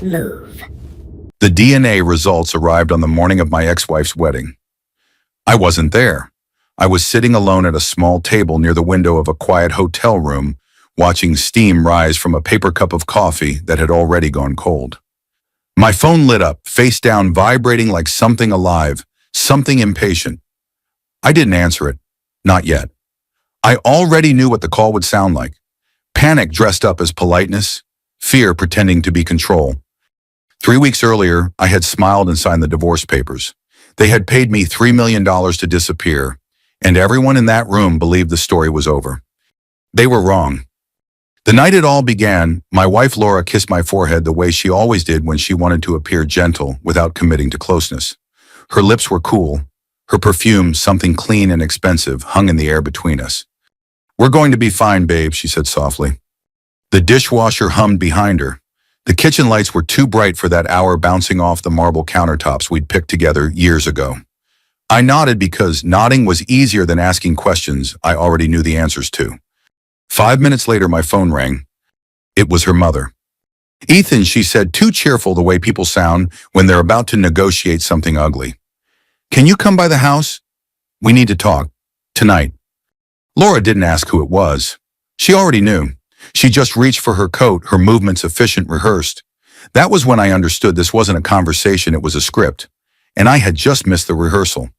Move. The DNA results arrived on the morning of my ex-wife's wedding. I wasn't there. I was sitting alone at a small table near the window of a quiet hotel room, watching steam rise from a paper cup of coffee that had already gone cold. My phone lit up, face down, vibrating like something alive, something impatient. I didn't answer it. Not yet. I already knew what the call would sound like. Panic dressed up as politeness, fear pretending to be control. 3 weeks earlier, I had smiled and signed the divorce papers. They had paid me $3 million to disappear, and everyone in that room believed the story was over. They were wrong. The night it all began, my wife Laura kissed my forehead the way she always did when she wanted to appear gentle without committing to closeness. Her lips were cool. Her perfume, something clean and expensive, hung in the air between us. "We're going to be fine, babe," she said softly. The dishwasher hummed behind her. The kitchen lights were too bright for that hour bouncing off the marble countertops we'd picked together years ago. I nodded because nodding was easier than asking questions I already knew the answers to. 5 minutes later, my phone rang. It was her mother. "Ethan," she said, too cheerful the way people sound when they're about to negotiate something ugly. "Can you come by the house? We need to talk. Tonight." Laura didn't ask who it was. She already knew. She just reached for her coat, her movements efficient, rehearsed. That was when I understood this wasn't a conversation, it was a script. And I had just missed the rehearsal.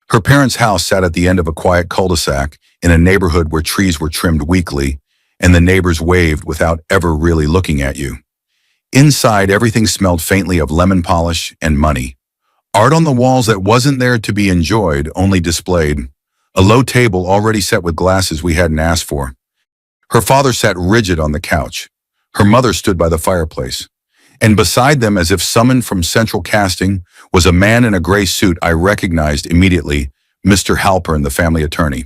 Her parents' house sat at the end of a quiet cul-de-sac in a neighborhood where trees were trimmed weekly, and the neighbors waved without ever really looking at you. Inside, everything smelled faintly of lemon polish and money. Art on the walls that wasn't there to be enjoyed, only displayed. A low table already set with glasses we hadn't asked for. Her father sat rigid on the couch. Her mother stood by the fireplace. And beside them, as if summoned from central casting, was a man in a gray suit I recognized immediately, Mr. Halpern, the family attorney.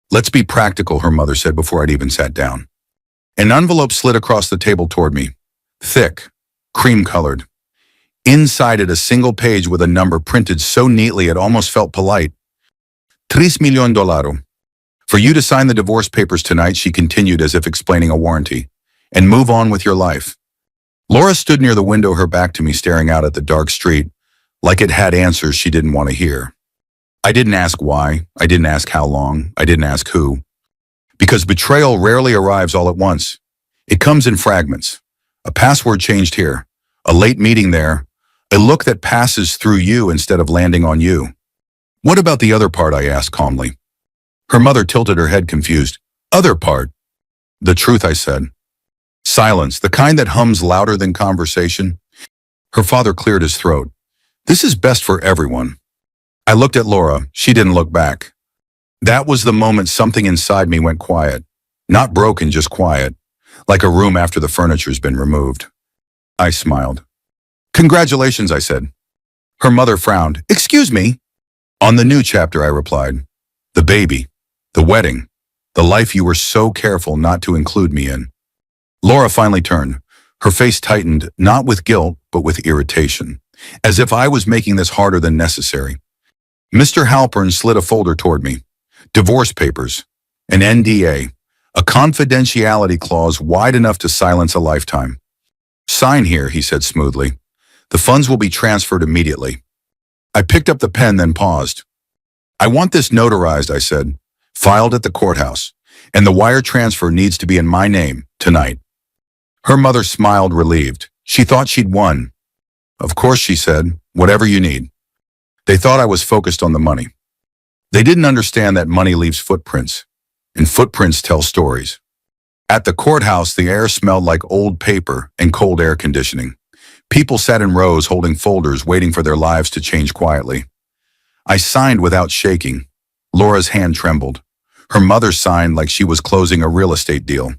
"Let's be practical," her mother said before I'd even sat down. An envelope slid across the table toward me. Thick, cream-colored. Inside it, a single page with a number printed so neatly it almost felt polite. $3 million. For you to sign the divorce papers tonight, she continued as if explaining a warranty, and move on with your life. Laura stood near the window, her back to me, staring out at the dark street, like it had answers she didn't want to hear. I didn't ask why. I didn't ask how long. I didn't ask who. Because betrayal rarely arrives all at once. It comes in fragments. A password changed here. A late meeting there. A look that passes through you instead of landing on you. "What about the other part?" I asked calmly. Her mother tilted her head, confused. "Other part?" "The truth," I said. Silence, the kind that hums louder than conversation. Her father cleared his throat. "This is best for everyone." I looked at Laura. She didn't look back. That was the moment something inside me went quiet. Not broken, just quiet. Like a room after the furniture's been removed. I smiled. "Congratulations," I said. Her mother frowned. "Excuse me?" "On the new chapter," I replied. "The baby. The wedding. The life you were so careful not to include me in." Laura finally turned. Her face tightened, not with guilt, but with irritation. As if I was making this harder than necessary. Mr. Halpern slid a folder toward me. Divorce papers. An NDA. A confidentiality clause wide enough to silence a lifetime. "Sign here," he said smoothly. "The funds will be transferred immediately." I picked up the pen, then paused. "I want this notarized," I said. "Filed at the courthouse. And the wire transfer needs to be in my name, tonight." Her mother smiled, relieved. She thought she'd won. "Of course," she said. "Whatever you need." They thought I was focused on the money. They didn't understand that money leaves footprints. And footprints tell stories. At the courthouse, the air smelled like old paper and cold air conditioning. People sat in rows holding folders, waiting for their lives to change quietly. I signed without shaking. Laura's hand trembled. Her mother signed like she was closing a real estate deal.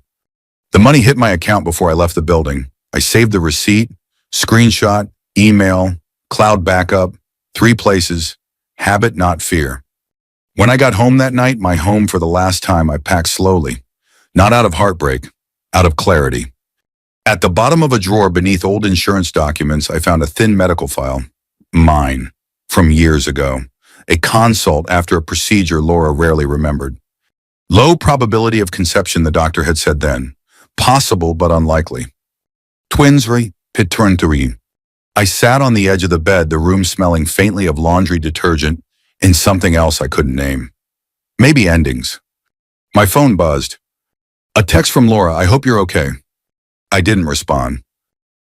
The money hit my account before I left the building. I saved the receipt, screenshot, email, cloud backup, 3 places, habit, not fear. When I got home that night, my home for the last time, I packed slowly. Not out of heartbreak, out of clarity. At the bottom of a drawer beneath old insurance documents, I found a thin medical file. Mine. From years ago. A consult after a procedure Laura rarely remembered. Low probability of conception, the doctor had said then. Possible but unlikely. Twins, Pitturnturi. I sat on the edge of the bed, the room smelling faintly of laundry detergent and something else I couldn't name. Maybe endings. My phone buzzed. A text from Laura, I hope you're okay. I didn't respond.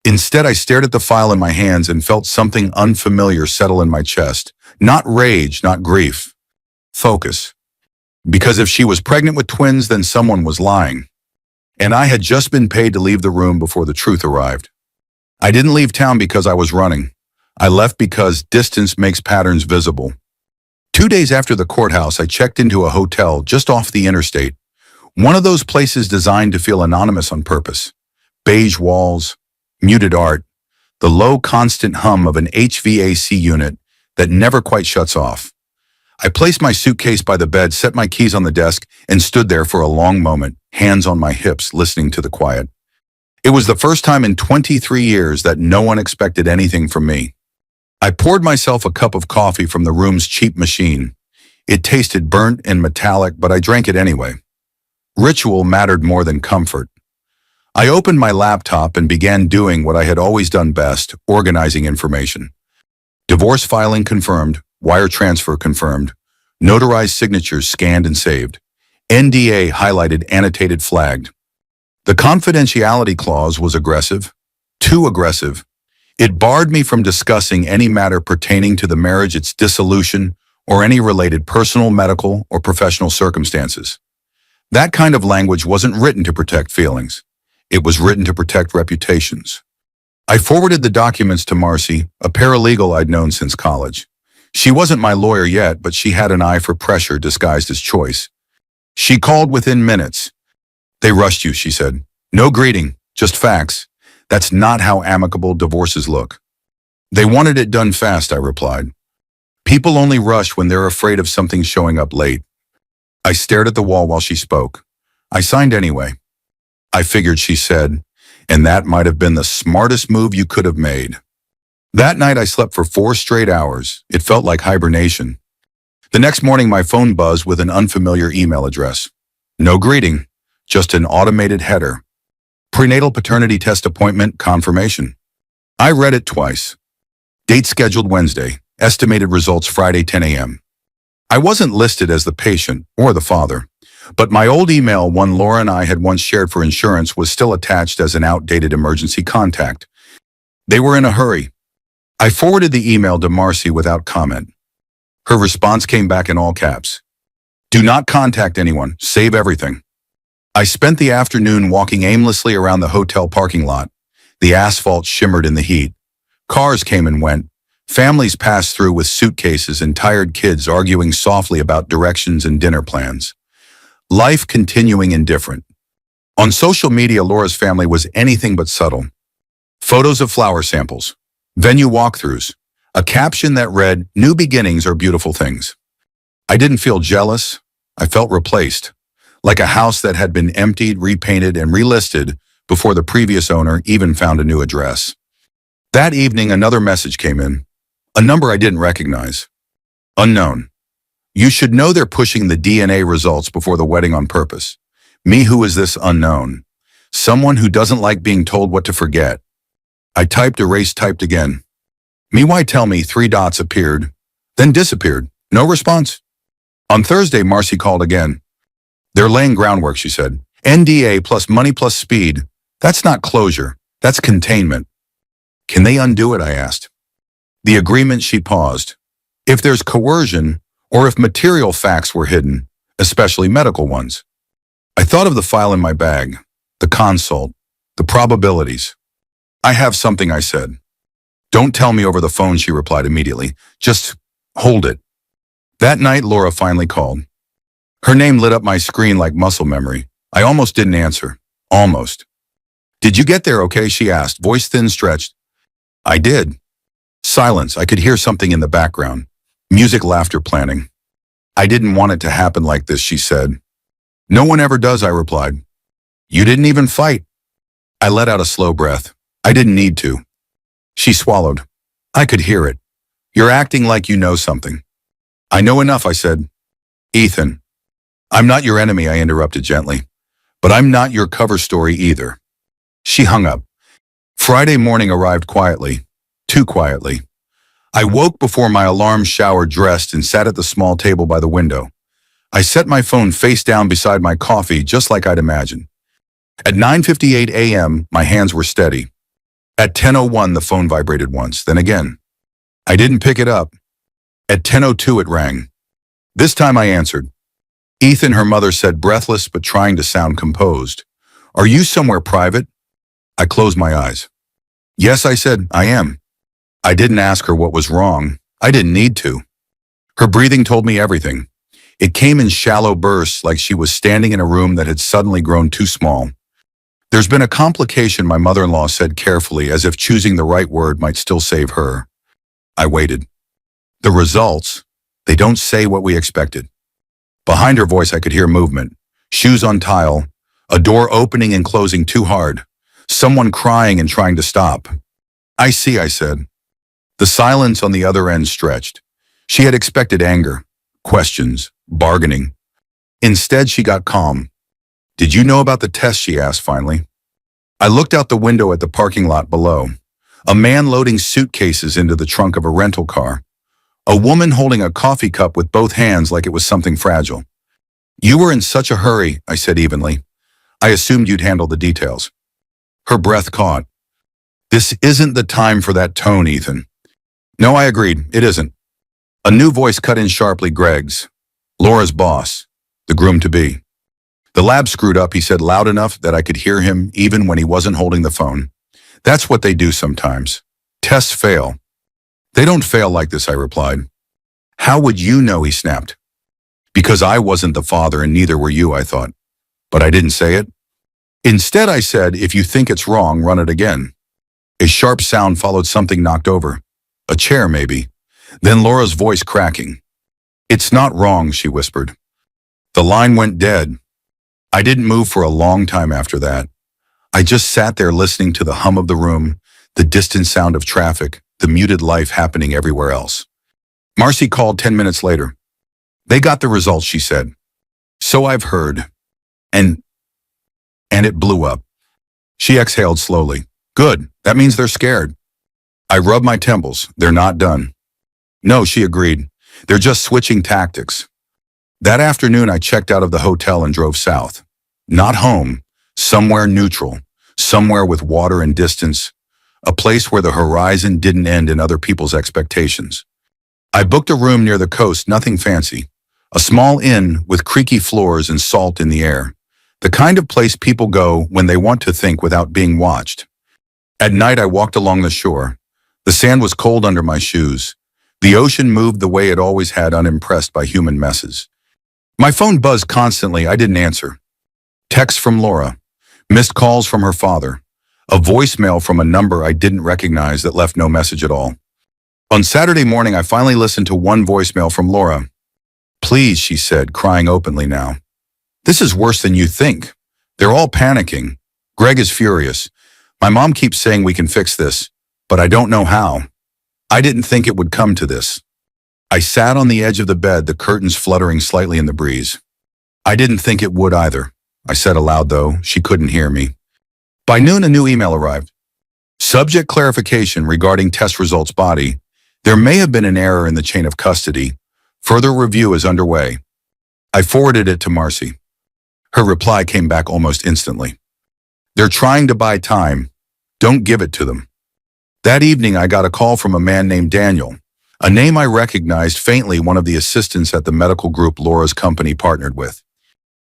Instead, I stared at the file in my hands and felt something unfamiliar settle in my chest. Not rage, not grief. Focus. Because if she was pregnant with twins, then someone was lying. And I had just been paid to leave the room before the truth arrived. I didn't leave town because I was running. I left because distance makes patterns visible. 2 days after the courthouse, I checked into a hotel just off the interstate. One of those places designed to feel anonymous on purpose. Beige walls, muted art, the low constant hum of an HVAC unit that never quite shuts off. I placed my suitcase by the bed, set my keys on the desk, and stood there for a long moment, hands on my hips, listening to the quiet. It was the first time in 23 years that no one expected anything from me. I poured myself a cup of coffee from the room's cheap machine. It tasted burnt and metallic, but I drank it anyway. Ritual mattered more than comfort. I opened my laptop and began doing what I had always done best, organizing information. Divorce filing confirmed, wire transfer confirmed, notarized signatures scanned and saved, NDA highlighted, annotated, flagged. The confidentiality clause was aggressive, too aggressive. It barred me from discussing any matter pertaining to the marriage, its dissolution, or any related personal, medical, or professional circumstances. That kind of language wasn't written to protect feelings. It was written to protect reputations. I forwarded the documents to Marcy, a paralegal I'd known since college. She wasn't my lawyer yet, but she had an eye for pressure disguised as choice. She called within minutes. They rushed you, she said. No greeting, just facts. That's not how amicable divorces look. They wanted it done fast, I replied. People only rush when they're afraid of something showing up late. I stared at the wall while she spoke. I signed anyway. I figured, she said, and that might have been the smartest move you could have made. That night I slept for 4 straight hours. It felt like hibernation. The next morning my phone buzzed with an unfamiliar email address. No greeting, just an automated header. Prenatal paternity test appointment confirmation. I read it twice. Date scheduled Wednesday, estimated results Friday 10 a.m. I wasn't listed as the patient or the father, but my old email, one Laura and I had once shared for insurance, was still attached as an outdated emergency contact. They were in a hurry. I forwarded the email to Marcy without comment. Her response came back in all caps. Do not contact anyone. Save everything. I spent the afternoon walking aimlessly around the hotel parking lot. The asphalt shimmered in the heat. Cars came and went. Families passed through with suitcases and tired kids arguing softly about directions and dinner plans. Life continuing indifferent. On social media, Laura's family was anything but subtle. Photos of flower samples, venue walkthroughs, a caption that read, "New beginnings are beautiful things." I didn't feel jealous. I felt replaced, like a house that had been emptied, repainted, and relisted before the previous owner even found a new address. That evening, another message came in, a number I didn't recognize. Unknown. You should know they're pushing the DNA results before the wedding on purpose. Me, who is this unknown? Someone who doesn't like being told what to forget. I typed, erased, typed again. Me, why tell me? 3 dots appeared, then disappeared. No response. On Thursday, Marcy called again. They're laying groundwork, she said. NDA plus money plus speed. That's not closure. That's containment. Can they undo it? I asked. The agreement, she paused. If there's coercion, or if material facts were hidden, especially medical ones. I thought of the file in my bag, the consult, the probabilities. I have something, I said. Don't tell me over the phone, she replied immediately. Just hold it. That night, Laura finally called. Her name lit up my screen like muscle memory. I almost didn't answer. Almost. Did you get there okay? She asked, voice thin, stretched. I did. Silence. I could hear something in the background. Music, laughter, planning. I didn't want it to happen like this, she said. No one ever does, I replied. You didn't even fight. I let out a slow breath. I didn't need to. She swallowed. I could hear it. You're acting like you know something. I know enough, I said. Ethan. I'm not your enemy, I interrupted gently. But I'm not your cover story either. She hung up. Friday morning arrived quietly, too quietly. I woke before my alarm, showered, dressed, and sat at the small table by the window. I set my phone face down beside my coffee, just like I'd imagined. At 9:58 a.m., my hands were steady. At 10:01, the phone vibrated once, then again. I didn't pick it up. At 10:02, it rang. This time I answered. Ethan, her mother said, breathless but trying to sound composed. Are you somewhere private? I closed my eyes. Yes, I said, I am. I didn't ask her what was wrong. I didn't need to. Her breathing told me everything. It came in shallow bursts, like she was standing in a room that had suddenly grown too small. There's been a complication, my mother-in-law said carefully, as if choosing the right word might still save her. I waited. The results, they don't say what we expected. Behind her voice I could hear movement. Shoes on tile, a door opening and closing too hard, someone crying and trying to stop. I see, I said. The silence on the other end stretched. She had expected anger, questions, bargaining. Instead, she got calm. Did you know about the test, she asked finally. I looked out the window at the parking lot below. A man loading suitcases into the trunk of a rental car. A woman holding a coffee cup with both hands like it was something fragile. You were in such a hurry, I said evenly. I assumed you'd handle the details. Her breath caught. This isn't the time for that tone, Ethan. No, I agreed, it isn't. A new voice cut in sharply, Greg's. Laura's boss, the groom-to-be. The lab screwed up, he said loud enough that I could hear him even when he wasn't holding the phone. That's what they do sometimes. Tests fail. They don't fail like this, I replied. How would you know, he snapped. Because I wasn't the father and neither were you, I thought. But I didn't say it. Instead, I said, if you think it's wrong, run it again. A sharp sound followed something knocked over. A chair, maybe. Then Laura's voice cracking. It's not wrong, she whispered. The line went dead. I didn't move for a long time after that. I just sat there listening to the hum of the room, the distant sound of traffic, the muted life happening everywhere else. Marcy called 10 minutes later. They got the results, she said. So I've heard. And it blew up. She exhaled slowly. Good, that means they're scared. I rubbed my temples. They're not done. No, she agreed. They're just switching tactics. That afternoon, I checked out of the hotel and drove south. Not home, somewhere neutral, somewhere with water and distance, a place where the horizon didn't end in other people's expectations. I booked a room near the coast, nothing fancy. A small inn with creaky floors and salt in the air. The kind of place people go when they want to think without being watched. At night, I walked along the shore. The sand was cold under my shoes. The ocean moved the way it always had, unimpressed by human messes. My phone buzzed constantly. I didn't answer. Texts from Laura. Missed calls from her father. A voicemail from a number I didn't recognize that left no message at all. On Saturday morning, I finally listened to one voicemail from Laura. Please, she said, crying openly now. This is worse than you think. They're all panicking. Greg is furious. My mom keeps saying we can fix this, but I don't know how. I didn't think it would come to this. I sat on the edge of the bed, the curtains fluttering slightly in the breeze. I didn't think it would either. I said aloud, though. She couldn't hear me. By noon, a new email arrived. Subject clarification regarding test results body. There may have been an error in the chain of custody. Further review is underway. I forwarded it to Marcy. Her reply came back almost instantly. They're trying to buy time. Don't give it to them. That evening, I got a call from a man named Daniel, a name I recognized faintly, one of the assistants at the medical group Laura's company partnered with.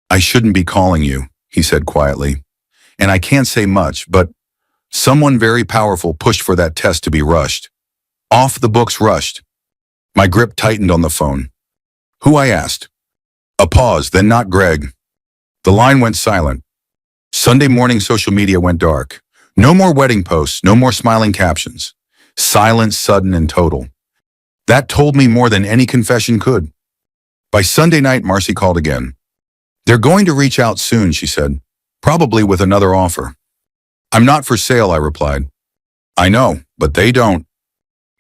I shouldn't be calling you, he said quietly. And I can't say much, but someone very powerful pushed for that test to be rushed. Off the books, rushed. My grip tightened on the phone. Who, I asked. A pause, then not Greg. The line went silent. Sunday morning, social media went dark. No more wedding posts, no more smiling captions. Silence, sudden and total. That told me more than any confession could. By Sunday night, Marcy called again. They're going to reach out soon, she said, probably with another offer. I'm not for sale, I replied. I know, but they don't.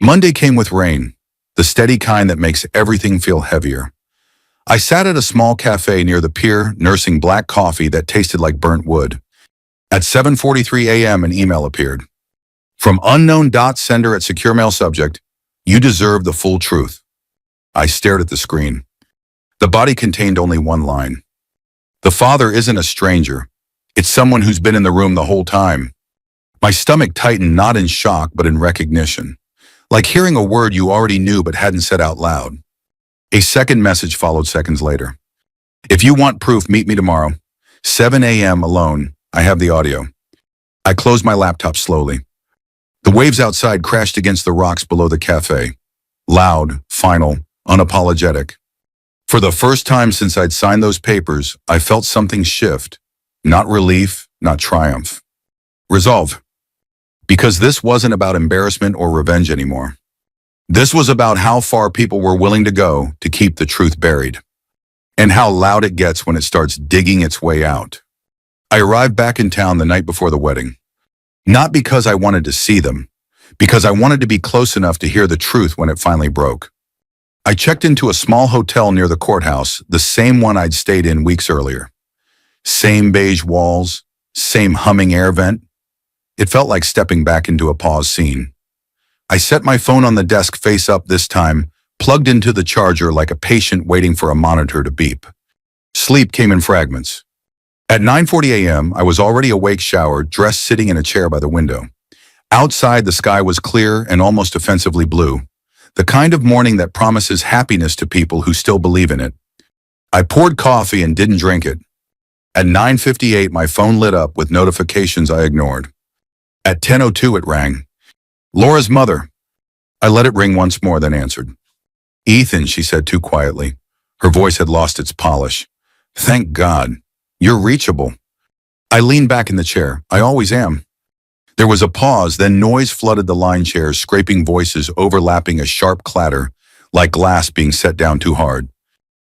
Monday came with rain, the steady kind that makes everything feel heavier. I sat at a small cafe near the pier, nursing black coffee that tasted like burnt wood. At 7:43 a.m., an email appeared. From unknown dot sender at secure mail subject, you deserve the full truth. I stared at the screen. The body contained only one line. The father isn't a stranger. It's someone who's been in the room the whole time. My stomach tightened, not in shock, but in recognition. Like hearing a word you already knew but hadn't said out loud. A second message followed seconds later. If you want proof, meet me tomorrow. 7 a.m. alone. I have the audio. I closed my laptop slowly. The waves outside crashed against the rocks below the cafe. Loud, final, unapologetic. For the first time since I'd signed those papers, I felt something shift. Not relief, not triumph. Resolve. Because this wasn't about embarrassment or revenge anymore. This was about how far people were willing to go to keep the truth buried. And how loud it gets when it starts digging its way out. I arrived back in town the night before the wedding. Not because I wanted to see them, because I wanted to be close enough to hear the truth when it finally broke. I checked into a small hotel near the courthouse, the same one I'd stayed in weeks earlier. Same beige walls, same humming air vent. It felt like stepping back into a pause scene. I set my phone on the desk face up this time, plugged into the charger like a patient waiting for a monitor to beep. Sleep came in fragments. At 9:40 a.m., I was already awake, showered, dressed, sitting in a chair by the window. Outside, the sky was clear and almost offensively blue, the kind of morning that promises happiness to people who still believe in it. I poured coffee and didn't drink it. At 9:58, my phone lit up with notifications I ignored. At 10:02, it rang. Laura's mother. I let it ring once more, then answered. Ethan, she said too quietly. Her voice had lost its polish. Thank God. You're reachable. I leaned back in the chair. I always am. There was a pause, then noise flooded the line chairs, scraping voices overlapping, a sharp clatter, like glass being set down too hard.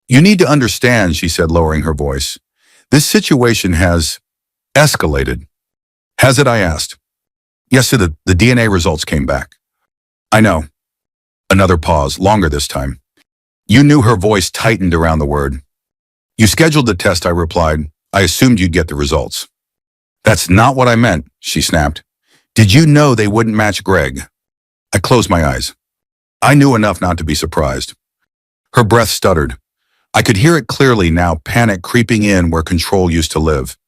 You need to understand, she said, lowering her voice. This situation has escalated. Has it, I asked. Yes, sir, the DNA results came back. I know. Another pause, longer this time. You knew, her voice tightened around the word. You scheduled the test, I replied. I assumed you'd get the results. That's not what I meant, she snapped. Did you know they wouldn't match Greg? I closed my eyes. I knew enough not to be surprised. Her breath stuttered. I could hear it clearly now, panic creeping in where control used to live.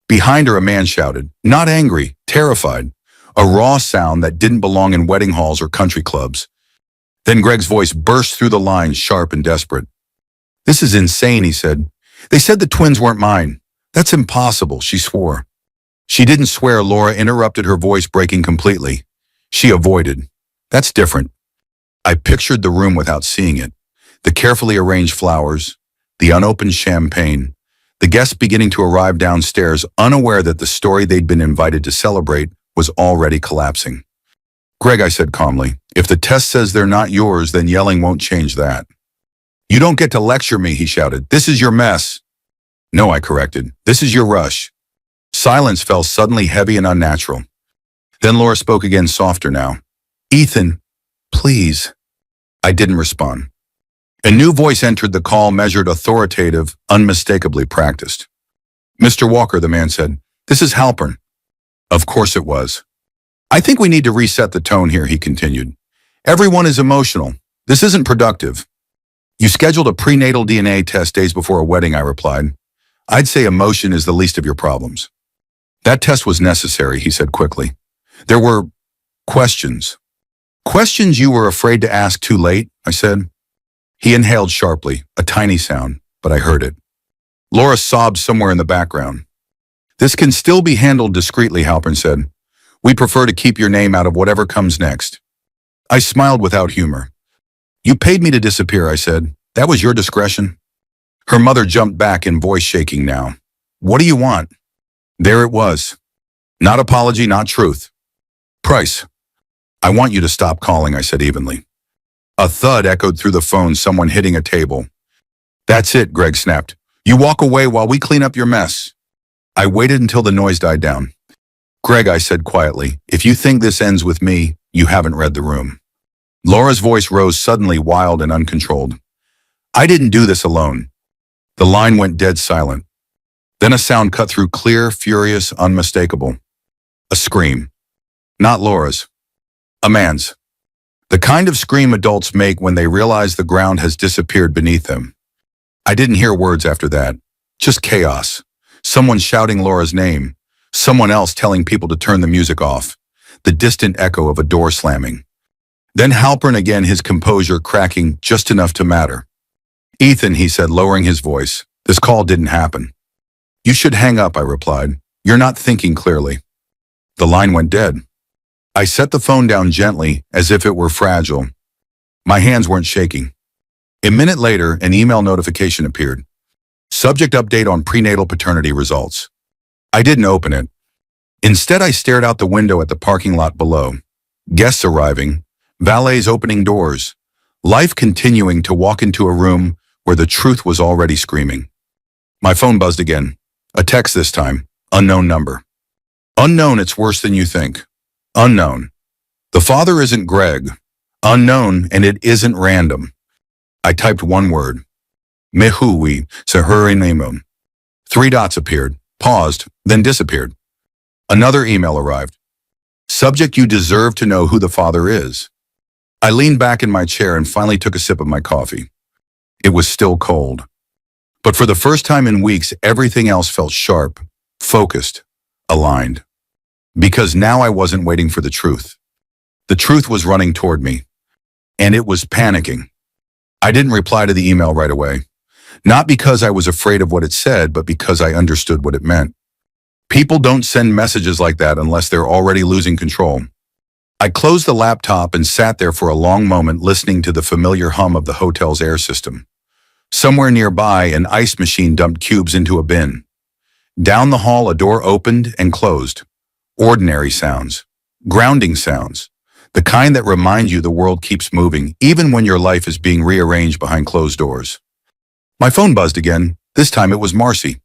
Behind her, a man shouted, not angry, terrified, a raw sound that didn't belong in wedding halls or country clubs. Then Greg's voice burst through the lines, sharp and desperate. This is insane, he said. They said the twins weren't mine. That's impossible, she swore. She didn't swear, Laura interrupted, her voice breaking completely. She avoided. That's different. I pictured the room without seeing it. The carefully arranged flowers, the unopened champagne, the guests beginning to arrive downstairs, unaware that the story they'd been invited to celebrate was already collapsing. Greg, I said calmly, if the test says they're not yours, then yelling won't change that. You don't get to lecture me, he shouted. This is your mess. No, I corrected. This is your rush. Silence fell suddenly heavy and unnatural. Then Laura spoke again, softer now. Ethan, please. I didn't respond. A new voice entered the call, measured, authoritative, unmistakably practiced. Mr. Walker, the man said, this is Halpern. Of course it was. I think we need to reset the tone here, he continued. Everyone is emotional. This isn't productive. You scheduled a prenatal DNA test days before a wedding, I replied. I'd say emotion is the least of your problems. That test was necessary, he said quickly. There were questions. Questions you were afraid to ask too late, I said. He inhaled sharply, a tiny sound, but I heard it. Laura sobbed somewhere in the background. This can still be handled discreetly, Halpern said. We prefer to keep your name out of whatever comes next. I smiled without humor. You paid me to disappear, I said. That was your discretion. Her mother jumped back, in voice shaking now. What do you want? There it was. Not apology, not truth. Price. I want you to stop calling, I said evenly. A thud echoed through the phone, someone hitting a table. That's it, Greg snapped. You walk away while we clean up your mess. I waited until the noise died down. Greg, I said quietly, if you think this ends with me, you haven't read the room. Laura's voice rose suddenly, wild and uncontrolled. I didn't do this alone. The line went dead silent. Then a sound cut through, clear, furious, unmistakable. A scream. Not Laura's. A man's. The kind of scream adults make when they realize the ground has disappeared beneath them. I didn't hear words after that. Just chaos. Someone shouting Laura's name. Someone else telling people to turn the music off. The distant echo of a door slamming. Then Halpern again, his composure cracking just enough to matter. "Ethan," he said, lowering his voice. "This call didn't happen." "You should hang up," I replied. "You're not thinking clearly." The line went dead. I set the phone down gently, as if it were fragile. My hands weren't shaking. A minute later, an email notification appeared. Subject: update on prenatal paternity results. I didn't open it. Instead, I stared out the window at the parking lot below. Guests arriving, valets opening doors, life continuing to walk into a room where the truth was already screaming. My phone buzzed again. A text this time. Unknown number. "Unknown, it's worse than you think. Unknown. The father isn't Greg. Unknown, and it isn't random." I typed one word. Mehui Sahurinemu. 3 dots appeared, paused, then disappeared. Another email arrived. Subject: you deserve to know who the father is. I leaned back in my chair and finally took a sip of my coffee. It was still cold. But for the first time in weeks, everything else felt sharp, focused, aligned. Because now I wasn't waiting for the truth. The truth was running toward me. And it was panicking. I didn't reply to the email right away. Not because I was afraid of what it said, but because I understood what it meant. People don't send messages like that unless they're already losing control. I closed the laptop and sat there for a long moment, listening to the familiar hum of the hotel's air system. Somewhere nearby, an ice machine dumped cubes into a bin. Down the hall, a door opened and closed. Ordinary sounds. Grounding sounds. The kind that remind you the world keeps moving, even when your life is being rearranged behind closed doors. My phone buzzed again. This time it was Marcy.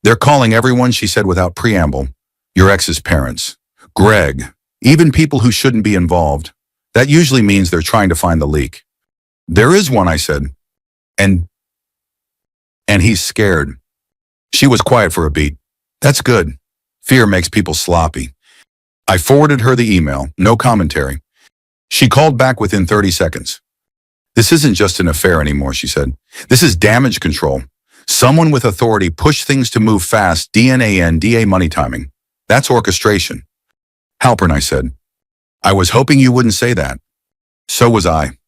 "They're calling everyone," she said without preamble. "Your ex's parents. Greg. Even people who shouldn't be involved. That usually means they're trying to find the leak." "There is one," I said. And he's scared." She was quiet for a beat. "That's good. Fear makes people sloppy." I forwarded her the email, no commentary. She called back within 30 seconds. "This isn't just an affair anymore," she said. "This is damage control. Someone with authority pushed things to move fast, DNA money timing. That's orchestration." "Halpern," I said. "I was hoping you wouldn't say that." So was I.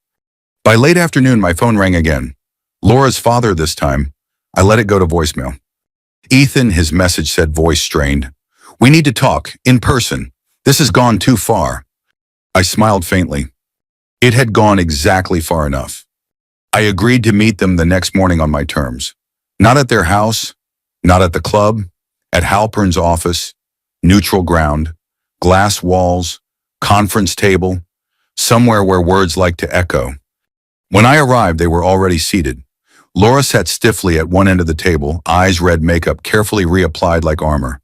By late afternoon, my phone rang again. Laura's father this time. I let it go to voicemail. "Ethan," his message said, voice strained. "We need to talk, in person. This has gone too far." I smiled faintly. It had gone exactly far enough. I agreed to meet them the next morning on my terms. Not at their house, not at the club, at Halpern's office, neutral ground, glass walls, conference table, somewhere where words like to echo. When I arrived, they were already seated. Laura sat stiffly at one end of the table, eyes red, makeup carefully reapplied like armor.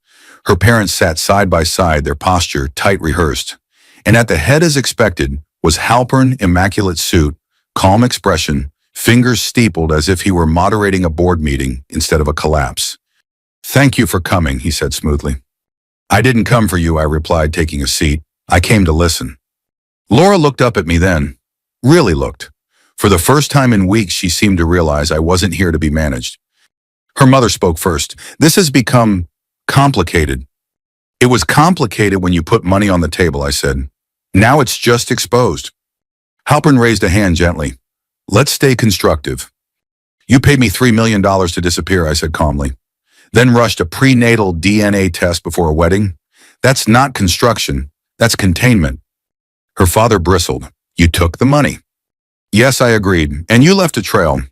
Her parents sat side by side, their posture tight rehearsed. And at the head, as expected, was Halpern, immaculate suit, calm expression, fingers steepled as if he were moderating a board meeting instead of a collapse. "Thank you for coming," he said smoothly. "I didn't come for you," I replied, taking a seat. "I came to listen." Laura looked up at me then. Really looked. For the first time in weeks, she seemed to realize I wasn't here to be managed. Her mother spoke first. "This has become complicated." "It was complicated when you put money on the table," I said. "Now it's just exposed." Halpern raised a hand gently. "Let's stay constructive." "You paid me $3 million to disappear," I said calmly. "Then rushed a prenatal DNA test before a wedding? That's not construction. That's containment." Her father bristled. "You took the money." "Yes," I agreed, "and you left a trail."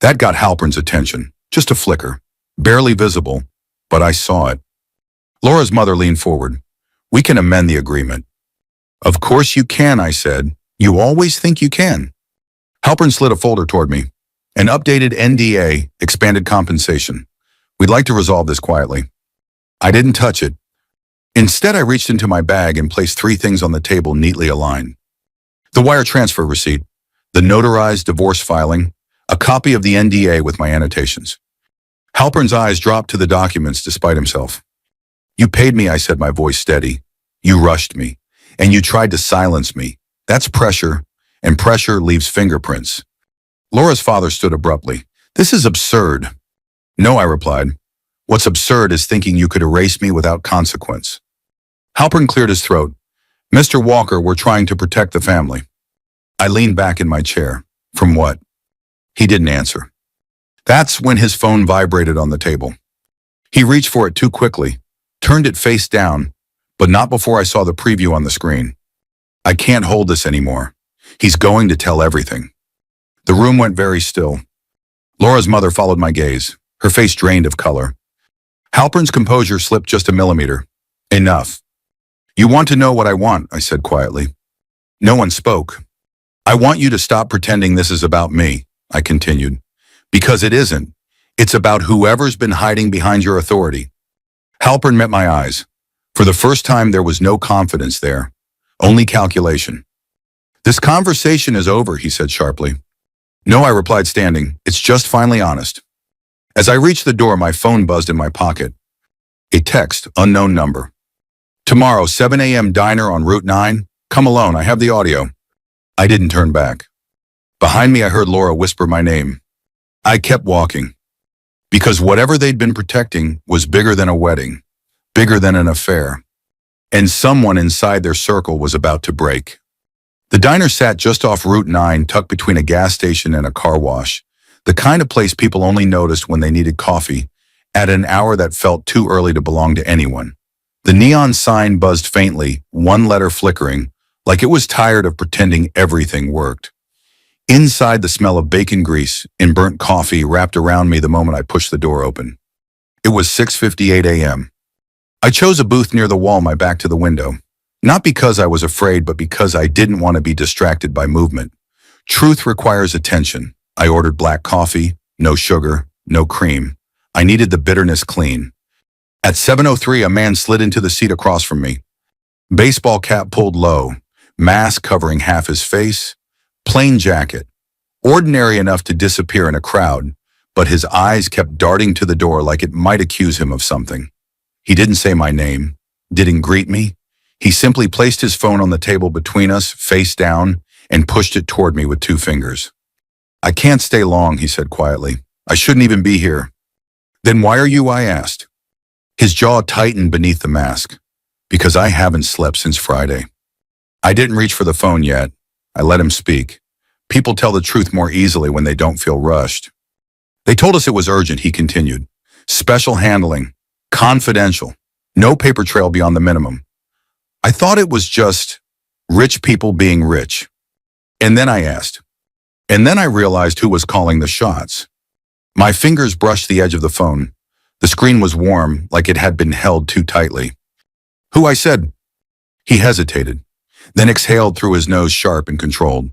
That got Halpern's attention. Just a flicker. Barely visible, but I saw it. Laura's mother leaned forward. "We can amend the agreement." "Of course you can," I said. "You always think you can." Halpern slid a folder toward me. "An updated NDA, expanded compensation. We'd like to resolve this quietly." I didn't touch it. Instead, I reached into my bag and placed 3 things on the table neatly aligned. The wire transfer receipt, the notarized divorce filing, a copy of the NDA with my annotations. Halpern's eyes dropped to the documents despite himself. "You paid me," I said, my voice steady. "You rushed me. and you tried to silence me. That's pressure, and pressure leaves fingerprints. Laura's father stood abruptly. This is absurd. No, I replied. What's absurd is thinking you could erase me without consequence. Halpern cleared his throat. Mr. Walker, we're trying to protect the family. I leaned back in my chair. From what? He didn't answer. That's when his phone vibrated on the table. He reached for it too quickly, turned it face down, but not before I saw the preview on the screen. I can't hold this anymore. He's going to tell everything. The room went very still. Laura's mother followed my gaze, her face drained of color. Halpern's composure slipped just a millimeter. Enough. You want to know what I want, I said quietly. No one spoke. I want you to stop pretending this is about me, I continued. Because it isn't. It's about whoever's been hiding behind your authority. Halpern met my eyes. For the first time, there was no confidence there. Only calculation. This conversation is over, he said sharply. No, I replied standing. It's just finally honest. As I reached the door, my phone buzzed in my pocket. A text, unknown number. Tomorrow, 7 a.m. diner on Route 9. Come alone, I have the audio. I didn't turn back. Behind me, I heard Laura whisper my name. I kept walking. Because whatever they'd been protecting was bigger than a wedding, bigger than an affair. And someone inside their circle was about to break. The diner sat just off Route 9, tucked between a gas station and a car wash, the kind of place people only noticed when they needed coffee, at an hour that felt too early to belong to anyone. The neon sign buzzed faintly, one letter flickering, like it was tired of pretending everything worked. Inside, the smell of bacon grease and burnt coffee wrapped around me the moment I pushed the door open. It was 6:58 a.m. I chose a booth near the wall, my back to the window. Not because I was afraid, but because I didn't want to be distracted by movement. Truth requires attention. I ordered black coffee, no sugar, no cream. I needed the bitterness clean. At 7:03, a man slid into the seat across from me. Baseball cap pulled low, mask covering half his face, plain jacket, ordinary enough to disappear in a crowd, but his eyes kept darting to the door like it might accuse him of something. He didn't say my name, didn't greet me. He simply placed his phone on the table between us, face down, and pushed it toward me with 2 fingers. I can't stay long, he said quietly. I shouldn't even be here. Then why are you? I asked. His jaw tightened beneath the mask. Because I haven't slept since Friday. I didn't reach for the phone yet. I let him speak. People tell the truth more easily when they don't feel rushed. They told us it was urgent, he continued. Special handling. Confidential. No paper trail beyond the minimum. I thought it was just rich people being rich. And then I asked. And then I realized who was calling the shots. My fingers brushed the edge of the phone. The screen was warm, like it had been held too tightly. Who? I said. He hesitated, then exhaled through his nose, sharp and controlled.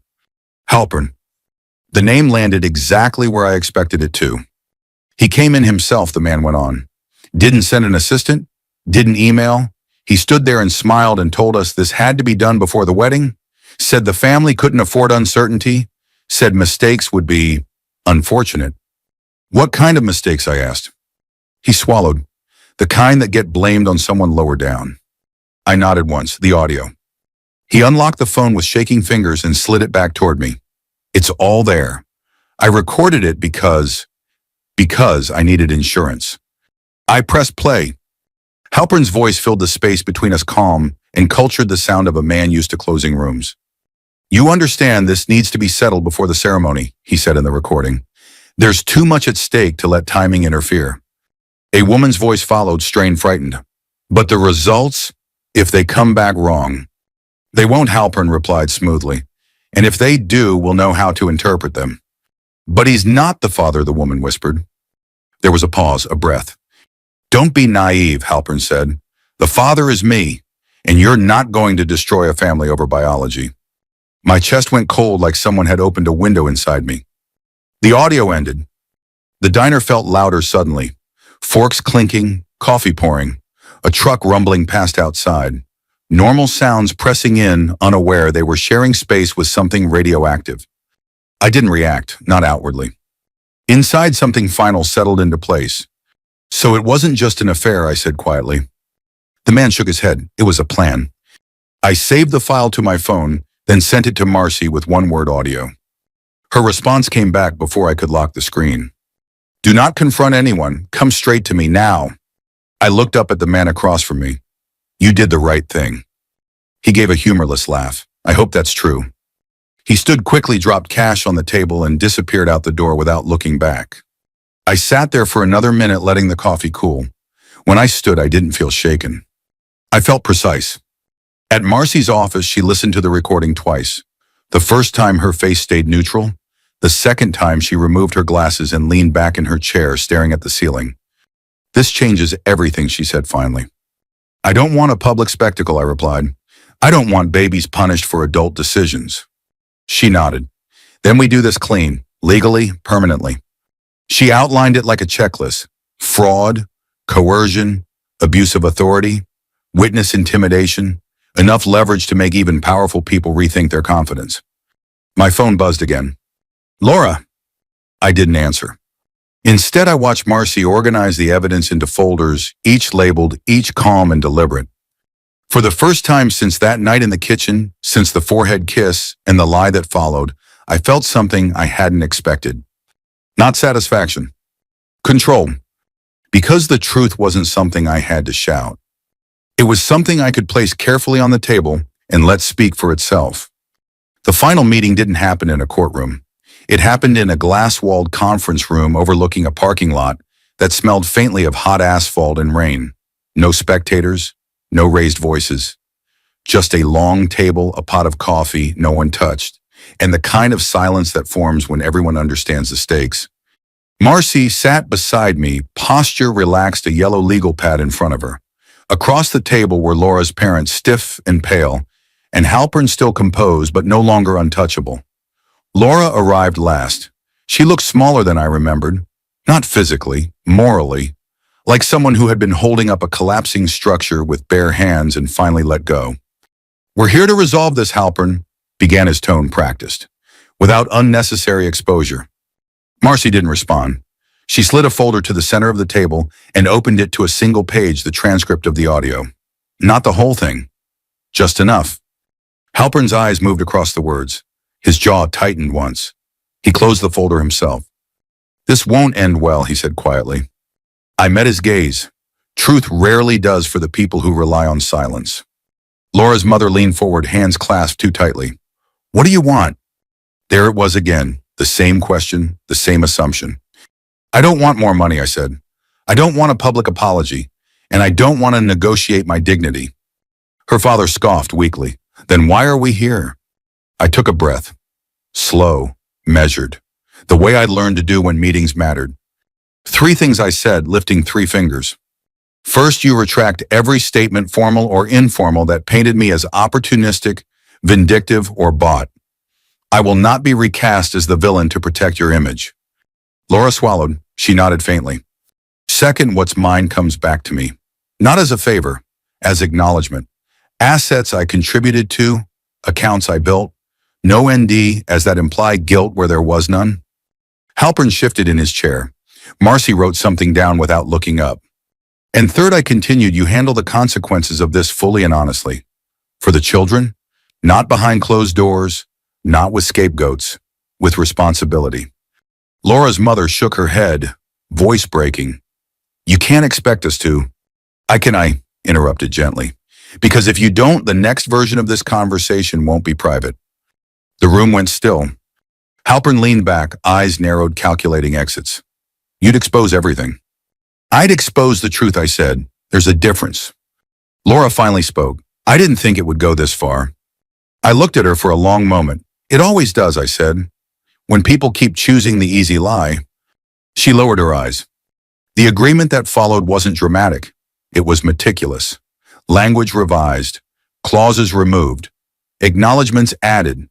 Halpern. The name landed exactly where I expected it to. He came in himself, the man went on. Didn't send an assistant, didn't email. He stood there and smiled and told us this had to be done before the wedding, said the family couldn't afford uncertainty, said mistakes would be unfortunate. What kind of mistakes? I asked. He swallowed. The kind that get blamed on someone lower down. I nodded once, the audio. He unlocked the phone with shaking fingers and slid it back toward me. It's all there. I recorded it because I needed insurance. I pressed play. Halpern's voice filled the space between us, calm and cultured, the sound of a man used to closing rooms. You understand this needs to be settled before the ceremony, he said in the recording. There's too much at stake to let timing interfere. A woman's voice followed, strained, frightened. But the results, if they come back wrong? They won't, Halpern replied smoothly. And if they do, we'll know how to interpret them. But he's not the father, the woman whispered. There was a pause, a breath. Don't be naive, Halpern said. The father is me, and you're not going to destroy a family over biology. My chest went cold, like someone had opened a window inside me. The audio ended. The diner felt louder suddenly. Forks clinking, coffee pouring, a truck rumbling past outside. Normal sounds pressing in, unaware they were sharing space with something radioactive. I didn't react, not outwardly. Inside, something final settled into place. So it wasn't just an affair, I said quietly. The man shook his head. It was a plan. I saved the file to my phone, then sent it to Marcy with one-word audio. Her response came back before I could lock the screen. Do not confront anyone. Come straight to me now. I looked up at the man across from me. You did the right thing. He gave a humorless laugh. I hope that's true. He stood quickly, dropped cash on the table, and disappeared out the door without looking back. I sat there for another minute, letting the coffee cool. When I stood, I didn't feel shaken. I felt precise. At Marcy's office, she listened to the recording twice. The first time, her face stayed neutral. The second time, she removed her glasses and leaned back in her chair, staring at the ceiling. This changes everything, she said finally. I don't want a public spectacle, I replied. I don't want babies punished for adult decisions. She nodded. Then we do this clean, legally, permanently. She outlined it like a checklist. Fraud, coercion, abuse of authority, witness intimidation, enough leverage to make even powerful people rethink their confidence. My phone buzzed again. Laura. I didn't answer. Instead, I watched Marcy organize the evidence into folders, each labeled, each calm and deliberate. For the first time since that night in the kitchen, since the forehead kiss and the lie that followed, I felt something I hadn't expected. Not satisfaction. Control. Because the truth wasn't something I had to shout. It was something I could place carefully on the table and let speak for itself. The final meeting didn't happen in a courtroom. It happened in a glass-walled conference room overlooking a parking lot that smelled faintly of hot asphalt and rain. No spectators, no raised voices. Just a long table, a pot of coffee no one touched, and the kind of silence that forms when everyone understands the stakes. Marcy sat beside me, posture relaxed, a yellow legal pad in front of her. Across the table were Laura's parents, stiff and pale, and Halpern still composed but no longer untouchable. Laura arrived last. She looked smaller than I remembered, not physically, morally, like someone who had been holding up a collapsing structure with bare hands and finally let go. We're here to resolve this, Halpern, began, his tone practiced, without unnecessary exposure. Marcy didn't respond. She slid a folder to the center of the table and opened it to a single page, the transcript of the audio. Not the whole thing, just enough. Halpern's eyes moved across the words. His jaw tightened once. He closed the folder himself. This won't end well, he said quietly. I met his gaze. Truth rarely does for the people who rely on silence. Laura's mother leaned forward, hands clasped too tightly. What do you want? There it was again, the same question, the same assumption. I don't want more money, I said. I don't want a public apology, and I don't want to negotiate my dignity. Her father scoffed weakly. Then why are we here? I took a breath. Slow, measured. The way I'd learned to do when meetings mattered. 3 things I said, lifting 3 fingers. First, you retract every statement, formal or informal, that painted me as opportunistic, vindictive, or bought. I will not be recast as the villain to protect your image. Laura swallowed. She nodded faintly. Second, what's mine comes back to me. Not as a favor, as acknowledgement. Assets I contributed to, accounts I built. No ND, as that implied guilt where there was none. Halpern shifted in his chair. Marcy wrote something down without looking up. And third, I continued, you handle the consequences of this fully and honestly. For the children, not behind closed doors, not with scapegoats, with responsibility. Laura's mother shook her head, voice breaking. You can't expect us to. I interrupted gently. Because if you don't, the next version of this conversation won't be private. The room went still. Halpern leaned back, eyes narrowed, calculating exits. You'd expose everything. I'd expose the truth, I said. There's a difference. Laura finally spoke. I didn't think it would go this far. I looked at her for a long moment. It always does, I said. When people keep choosing the easy lie. She lowered her eyes. The agreement that followed wasn't dramatic. It was meticulous. Language revised. Clauses removed. Acknowledgements added.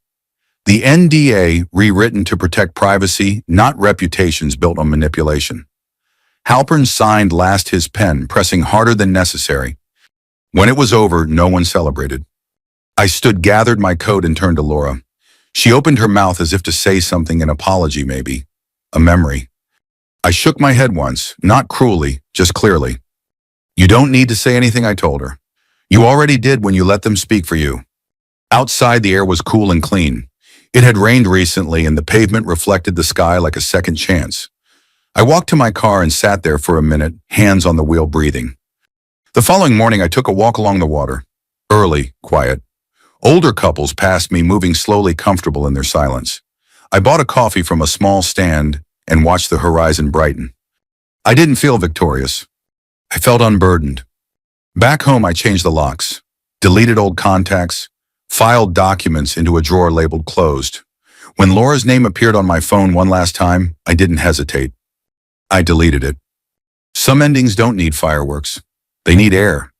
The NDA rewritten to protect privacy, not reputations built on manipulation. Halpern signed last, his pen pressing harder than necessary. When it was over, no one celebrated. I stood, gathered my coat, and turned to Laura. She opened her mouth as if to say something, an apology maybe, a memory. I shook my head once, not cruelly, just clearly. You don't need to say anything, I told her. You already did when you let them speak for you. Outside, the air was cool and clean. It had rained recently and the pavement reflected the sky like a second chance. I walked to my car and sat there for a minute, hands on the wheel, breathing. The following morning, I took a walk along the water. Early, quiet. Older couples passed me, moving slowly, comfortable in their silence. I bought a coffee from a small stand and watched the horizon brighten. I didn't feel victorious. I felt unburdened. Back home, I changed the locks, deleted old contacts, filed documents into a drawer labeled closed. When Laura's name appeared on my phone one last time, I didn't hesitate. I deleted it. Some endings don't need fireworks. They need air.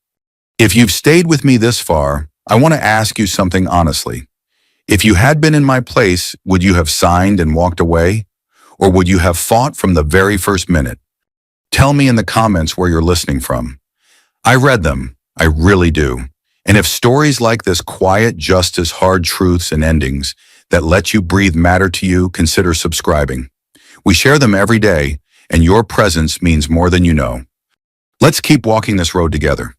If you've stayed with me this far, I want to ask you something honestly. If you had been in my place, would you have signed and walked away? Or would you have fought from the very first minute? Tell me in the comments where you're listening from. I read them. I really do. And if stories like this, quiet justice, hard truths, and endings that let you breathe matter to you, consider subscribing. We share them every day, and your presence means more than you know. Let's keep walking this road together.